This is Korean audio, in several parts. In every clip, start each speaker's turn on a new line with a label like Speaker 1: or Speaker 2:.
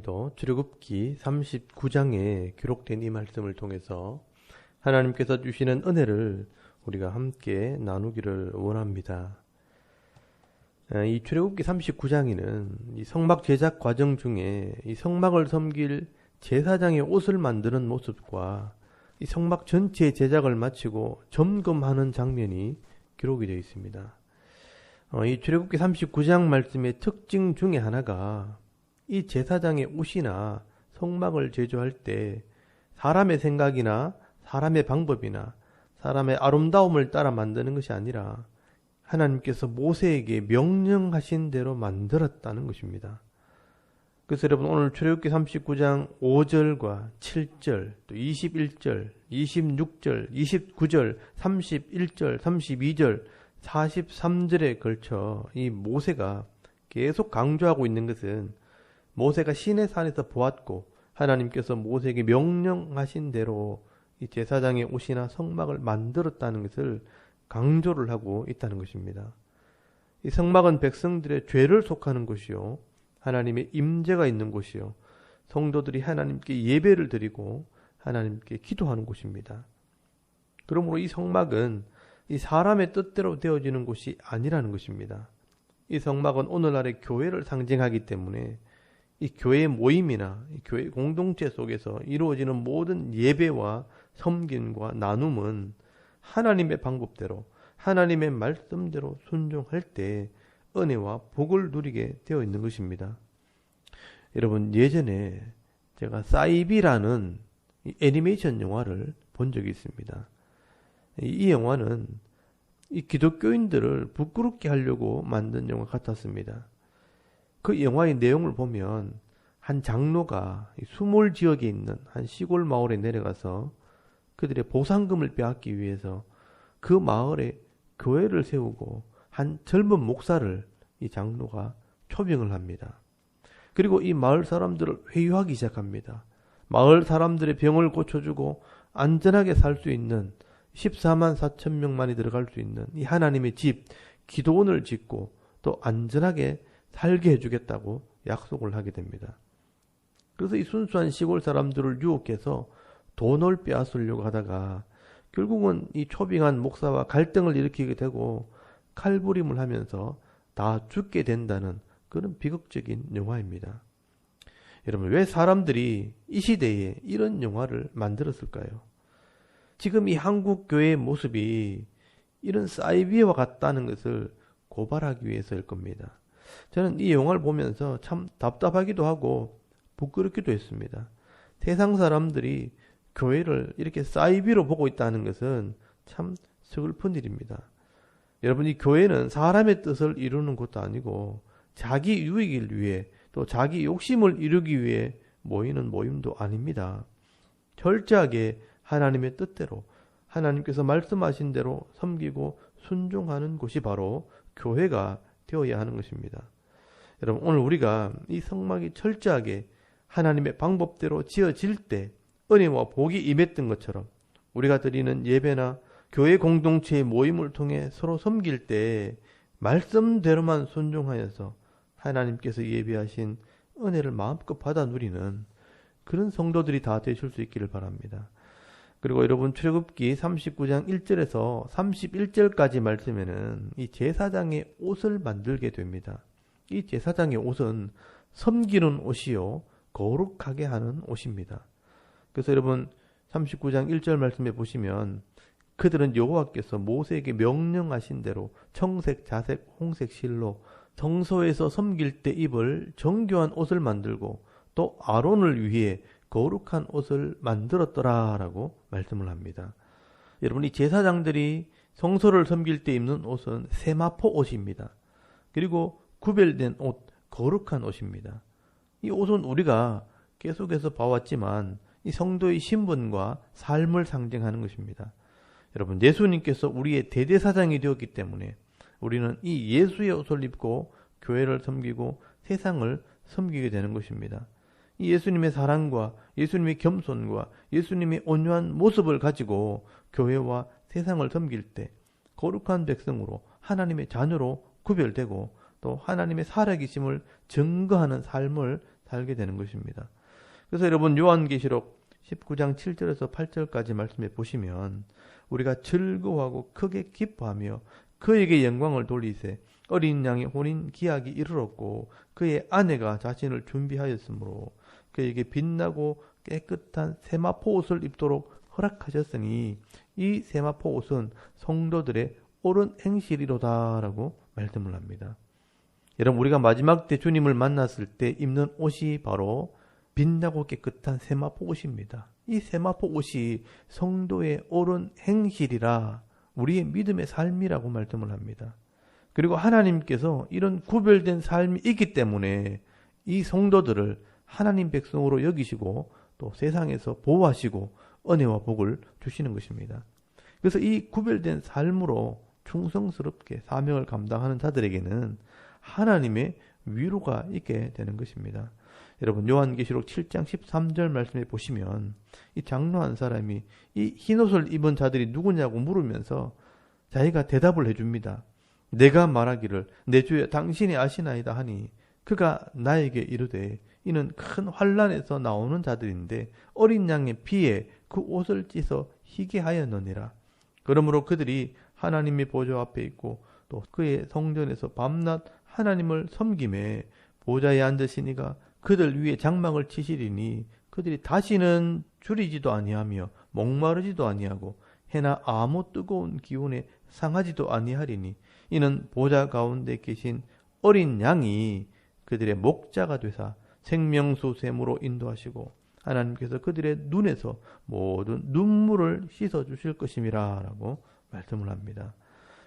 Speaker 1: 오늘도 출애굽기 39장에 기록된 이 말씀을 통해서 하나님께서 주시는 은혜를 우리가 함께 나누기를 원합니다. 이 출애굽기 39장에는 이 성막 제작 과정 중에 이 성막을 섬길 제사장의 옷을 만드는 모습과 이 성막 전체의 제작을 마치고 점검하는 장면이 기록이 되어 있습니다. 이 출애굽기 39장 말씀의 특징 중에 하나가 이 제사장의 옷이나 성막을 제조할 때 사람의 생각이나 사람의 방법이나 사람의 아름다움을 따라 만드는 것이 아니라 하나님께서 모세에게 명령하신 대로 만들었다는 것입니다. 그래서 여러분 오늘 출애굽기 39장 5절과 7절, 또 21절, 26절, 29절, 31절, 32절, 43절에 걸쳐 이 모세가 계속 강조하고 있는 것은 모세가 시내 산에서 보았고 하나님께서 모세에게 명령하신 대로 이 제사장의 옷이나 성막을 만들었다는 것을 강조를 하고 있다는 것입니다. 이 성막은 백성들의 죄를 속하는 곳이요, 하나님의 임재가 있는 곳이요, 성도들이 하나님께 예배를 드리고 하나님께 기도하는 곳입니다. 그러므로 이 성막은 이 사람의 뜻대로 되어지는 곳이 아니라는 것입니다. 이 성막은 오늘날의 교회를 상징하기 때문에 이 교회 모임이나 이 교회 공동체 속에서 이루어지는 모든 예배와 섬김과 나눔은 하나님의 방법대로 하나님의 말씀대로 순종할 때 은혜와 복을 누리게 되어 있는 것입니다. 여러분, 예전에 제가 사이비라는 이 애니메이션 영화를 본 적이 있습니다. 이 영화는 이 기독교인들을 부끄럽게 하려고 만든 영화 같았습니다. 그 영화의 내용을 보면 한 장로가 수몰 지역에 있는 한 시골 마을에 내려가서 그들의 보상금을 빼앗기 위해서 그 마을에 교회를 세우고 한 젊은 목사를 이 장로가 초빙을 합니다. 그리고 이 마을 사람들을 회유하기 시작합니다. 마을 사람들의 병을 고쳐주고 안전하게 살 수 있는 14만 4천 명만이 들어갈 수 있는 이 하나님의 집, 기도원을 짓고 또 안전하게 살게 해주겠다고 약속을 하게 됩니다. 그래서 이 순수한 시골 사람들을 유혹해서 돈을 빼앗으려고 하다가 결국은 이 초빙한 목사와 갈등을 일으키게 되고 칼부림을 하면서 다 죽게 된다는 그런 비극적인 영화입니다. 여러분, 왜 사람들이 이 시대에 이런 영화를 만들었을까요? 지금 이 한국 교회의 모습이 이런 사이비와 같다는 것을 고발하기 위해서일 겁니다. 저는 이 영화를 보면서 참 답답하기도 하고 부끄럽기도 했습니다. 세상 사람들이 교회를 이렇게 사이비로 보고 있다는 것은 참 슬픈 일입니다. 여러분, 이 교회는 사람의 뜻을 이루는 것도 아니고 자기 유익을 위해 또 자기 욕심을 이루기 위해 모이는 모임도 아닙니다. 철저하게 하나님의 뜻대로 하나님께서 말씀하신 대로 섬기고 순종하는 곳이 바로 교회가 되어야 하는 것입니다. 여러분, 오늘 우리가 이 성막이 철저하게 하나님의 방법대로 지어질 때 은혜와 복이 임했던 것처럼 우리가 드리는 예배나 교회 공동체의 모임을 통해 서로 섬길 때 말씀대로만 순종하여서 하나님께서 예비하신 은혜를 마음껏 받아 누리는 그런 성도들이 다 되실 수 있기를 바랍니다. 그리고 여러분, 출애굽기 39장 1절에서 31절까지 말씀에는 이 제사장의 옷을 만들게 됩니다. 이 제사장의 옷은 섬기는 옷이요, 거룩하게 하는 옷입니다. 그래서 여러분 39장 1절 말씀에 보시면 그들은 여호와께서 모세에게 명령하신 대로 청색, 자색, 홍색 실로 성소에서 섬길 때 입을 정교한 옷을 만들고 또 아론을 위해 거룩한 옷을 만들었더라라고 말씀을 합니다. 여러분, 이 제사장들이 성소를 섬길 때 입는 옷은 세마포 옷입니다. 그리고 구별된 옷, 거룩한 옷입니다. 이 옷은 우리가 계속해서 봐왔지만 이 성도의 신분과 삶을 상징하는 것입니다. 여러분, 예수님께서 우리의 대제사장이 되었기 때문에 우리는 이 예수의 옷을 입고 교회를 섬기고 세상을 섬기게 되는 것입니다. 이 예수님의 사랑과 예수님의 겸손과 예수님의 온유한 모습을 가지고 교회와 세상을 섬길 때 거룩한 백성으로 하나님의 자녀로 구별되고 또 하나님의 살아계심을 증거하는 삶을 살게 되는 것입니다. 그래서 여러분 요한계시록 19장 7절에서 8절까지 말씀해 보시면 우리가 즐거워하고 크게 기뻐하며 그에게 영광을 돌리세 어린 양의 혼인 기약이 이르렀고 그의 아내가 자신을 준비하였으므로 그에게 빛나고 깨끗한 세마포 옷을 입도록 허락하셨으니 이 세마포 옷은 성도들의 옳은 행실이로다 라고 말씀을 합니다. 여러분 우리가 마지막 때 주님을 만났을 때 입는 옷이 바로 빛나고 깨끗한 세마포 옷입니다. 이 세마포 옷이 성도의 옳은 행실이라 우리의 믿음의 삶이라고 말씀을 합니다. 그리고 하나님께서 이런 구별된 삶이 있기 때문에 이 성도들을 하나님 백성으로 여기시고 또 세상에서 보호하시고 은혜와 복을 주시는 것입니다. 그래서 이 구별된 삶으로 충성스럽게 사명을 감당하는 자들에게는 하나님의 위로가 있게 되는 것입니다. 여러분 요한계시록 7장 13절 말씀에 보시면 이 장로 한 사람이 이 흰옷을 입은 자들이 누구냐고 물으면서 자기가 대답을 해줍니다. 내가 말하기를 내 주여 당신이 아시나이다 하니 그가 나에게 이르되 이는 큰 환란에서 나오는 자들인데 어린 양의 피에 그 옷을 찢어 희게 하였느니라. 그러므로 그들이 하나님의 보좌 앞에 있고 또 그의 성전에서 밤낮 하나님을 섬김에 보좌에 앉으시니가 그들 위에 장막을 치시리니 그들이 다시는 줄이지도 아니하며 목마르지도 아니하고 해나 아무 뜨거운 기운에 상하지도 아니하리니 이는 보좌 가운데 계신 어린 양이 그들의 목자가 되사 생명수 샘으로 인도하시고 하나님께서 그들의 눈에서 모든 눈물을 씻어 주실 것임이라 라고 말씀을 합니다.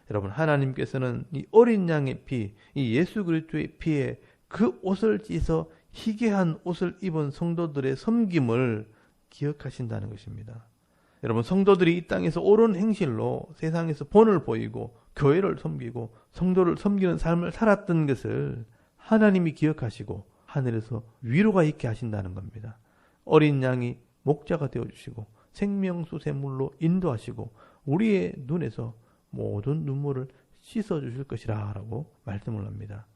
Speaker 1: 여러분 하나님께서는 이 어린 양의 피, 이 예수 그리스도의 피에 그 옷을 찢어 희게한 옷을 입은 성도들의 섬김을 기억하신다는 것입니다. 여러분 성도들이 이 땅에서 옳은 행실로 세상에서 본을 보이고 교회를 섬기고 성도를 섬기는 삶을 살았던 것을 하나님이 기억하시고 하늘에서 위로가 있게 하신다는 겁니다. 어린 양이 목자가 되어주시고 생명수 샘물로 인도하시고 우리의 눈에서 모든 눈물을 씻어주실 것이라 라고 말씀을 합니다.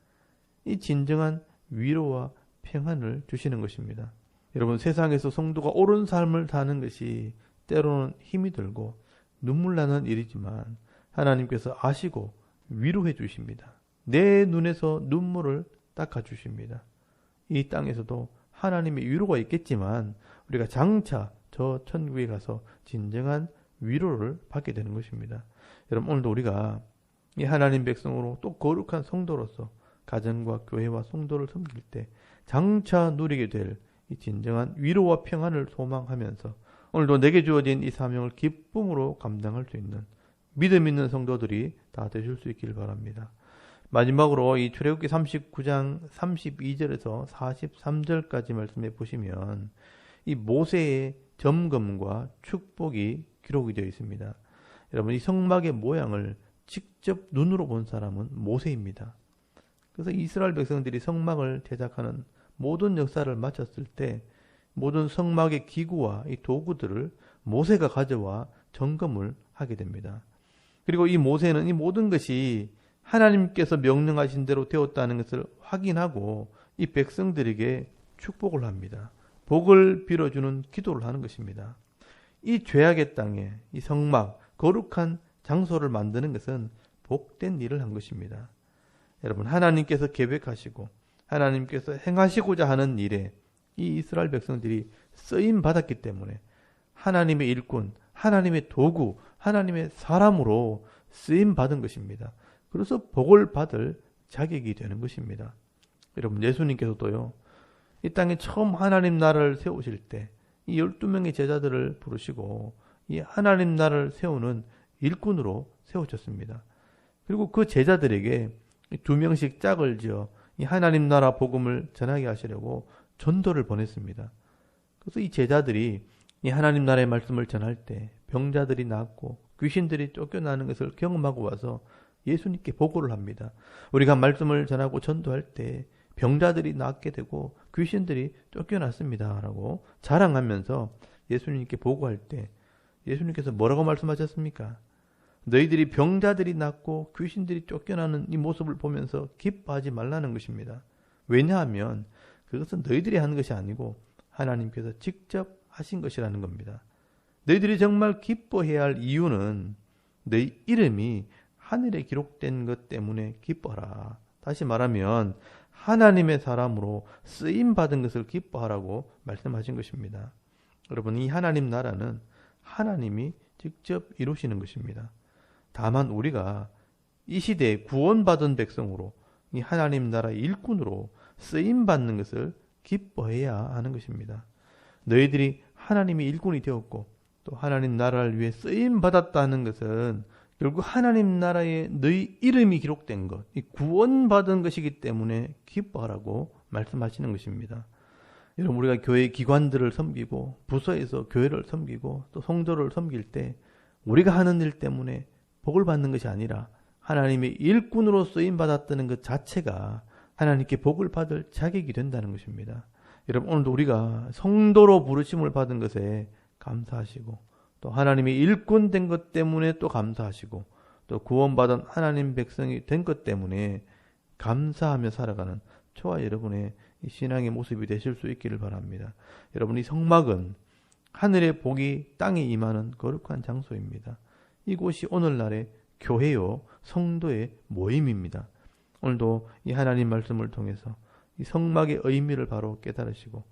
Speaker 1: 이 진정한 위로와 평안을 주시는 것입니다. 여러분 세상에서 성도가 옳은 삶을 사는 것이 때로는 힘이 들고 눈물 나는 일이지만 하나님께서 아시고 위로해 주십니다. 내 눈에서 눈물을 닦아 주십니다. 이 땅에서도 하나님의 위로가 있겠지만 우리가 장차 저 천국에 가서 진정한 위로를 받게 되는 것입니다. 여러분 오늘도 우리가 이 하나님 백성으로 또 거룩한 성도로서 가정과 교회와 성도를 섬길 때 장차 누리게 될 이 진정한 위로와 평안을 소망하면서 오늘도 내게 주어진 이 사명을 기쁨으로 감당할 수 있는 믿음 있는 성도들이 다 되실 수 있길 바랍니다. 마지막으로 이 출애굽기 39장 32절에서 43절까지 말씀해 보시면 이 모세의 점검과 축복이 기록이 되어 있습니다. 여러분 이 성막의 모양을 직접 눈으로 본 사람은 모세입니다. 그래서 이스라엘 백성들이 성막을 제작하는 모든 역사를 마쳤을 때 모든 성막의 기구와 이 도구들을 모세가 가져와 점검을 하게 됩니다. 그리고 이 모세는 이 모든 것이 하나님께서 명령하신 대로 되었다는 것을 확인하고 이 백성들에게 축복을 합니다. 복을 빌어주는 기도를 하는 것입니다. 이 죄악의 땅에 이 성막, 거룩한 장소를 만드는 것은 복된 일을 한 것입니다. 여러분 하나님께서 계획하시고 하나님께서 행하시고자 하는 일에 이 이스라엘 백성들이 쓰임 받았기 때문에 하나님의 일꾼, 하나님의 도구, 하나님의 사람으로 쓰임 받은 것입니다. 그래서 복을 받을 자격이 되는 것입니다. 여러분 예수님께서도요. 이 땅에 처음 하나님 나라를 세우실 때 이 12명의 제자들을 부르시고 이 하나님 나라를 세우는 일꾼으로 세우셨습니다. 그리고 그 제자들에게 2명씩 짝을 지어 이 하나님 나라 복음을 전하게 하시려고 전도를 보냈습니다. 그래서 이 제자들이 이 하나님 나라의 말씀을 전할 때 병자들이 낫고 귀신들이 쫓겨나는 것을 경험하고 와서 예수님께 보고를 합니다. 우리가 말씀을 전하고 전도할 때 병자들이 낫게 되고 귀신들이 쫓겨났습니다. 라고 자랑하면서 예수님께 보고할 때 예수님께서 뭐라고 말씀하셨습니까? 너희들이 병자들이 낫고 귀신들이 쫓겨나는 이 모습을 보면서 기뻐하지 말라는 것입니다. 왜냐하면 그 그것은 너희들이 하는 것이 아니고 하나님께서 직접 하신 것이라는 겁니다. 너희들이 정말 기뻐해야 할 이유는 너희 이름이 하늘에 기록된 것 때문에 기뻐하라. 다시 말하면 하나님의 사람으로 쓰임받은 것을 기뻐하라고 말씀하신 것입니다. 여러분, 이 하나님 나라는 하나님이 직접 이루시는 것입니다. 다만 우리가 이 시대에 구원받은 백성으로 이 하나님 나라의 일꾼으로 쓰임받는 것을 기뻐해야 하는 것입니다. 너희들이 하나님의 일꾼이 되었고 또 하나님 나라를 위해 쓰임받았다는 것은 결국 하나님 나라에 너희 이름이 기록된 것, 이 구원받은 것이기 때문에 기뻐하라고 말씀하시는 것입니다. 여러분, 우리가 교회 기관들을 섬기고 부서에서 교회를 섬기고 또 성도를 섬길 때 우리가 하는 일 때문에 복을 받는 것이 아니라 하나님의 일꾼으로 쓰임받았다는 것 자체가 하나님께 복을 받을 자격이 된다는 것입니다. 여러분, 오늘도 우리가 성도로 부르심을 받은 것에 감사하시고 또 하나님의 일꾼 된 것 때문에 또 감사하시고 또 구원받은 하나님 백성이 된 것 때문에 감사하며 살아가는 저와 여러분의 신앙의 모습이 되실 수 있기를 바랍니다. 여러분, 이 성막은 하늘의 복이 땅에 임하는 거룩한 장소입니다. 이곳이 오늘날의 교회요 성도의 모임입니다. 오늘도 이 하나님 말씀을 통해서 이 성막의 의미를 바로 깨달으시고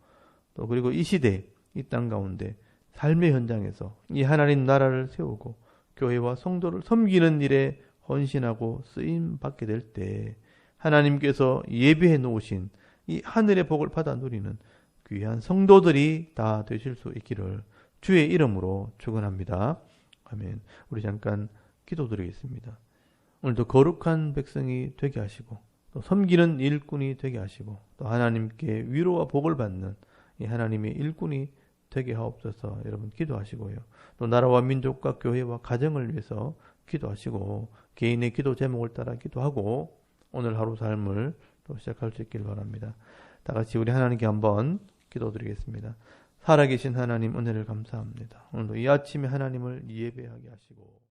Speaker 1: 또 그리고 이 시대 이 땅 가운데 삶의 현장에서 이 하나님 나라를 세우고 교회와 성도를 섬기는 일에 헌신하고 쓰임 받게 될 때 하나님께서 예비해 놓으신 이 하늘의 복을 받아 누리는 귀한 성도들이 다 되실 수 있기를 주의 이름으로 축원합니다. 아멘. 우리 잠깐 기도드리겠습니다. 오늘도 거룩한 백성이 되게 하시고 또 섬기는 일꾼이 되게 하시고 또 하나님께 위로와 복을 받는 이 하나님의 일꾼이 되게 하옵소서. 여러분 기도하시고요. 또 나라와 민족과 교회와 가정을 위해서 기도하시고 개인의 기도 제목을 따라 기도하고 오늘 하루 삶을 또 시작할 수 있길 바랍니다. 다 같이 우리 하나님께 한번 기도드리겠습니다. 살아계신 하나님 은혜를 감사합니다. 오늘도 이 아침에 하나님을 예배하게 하시고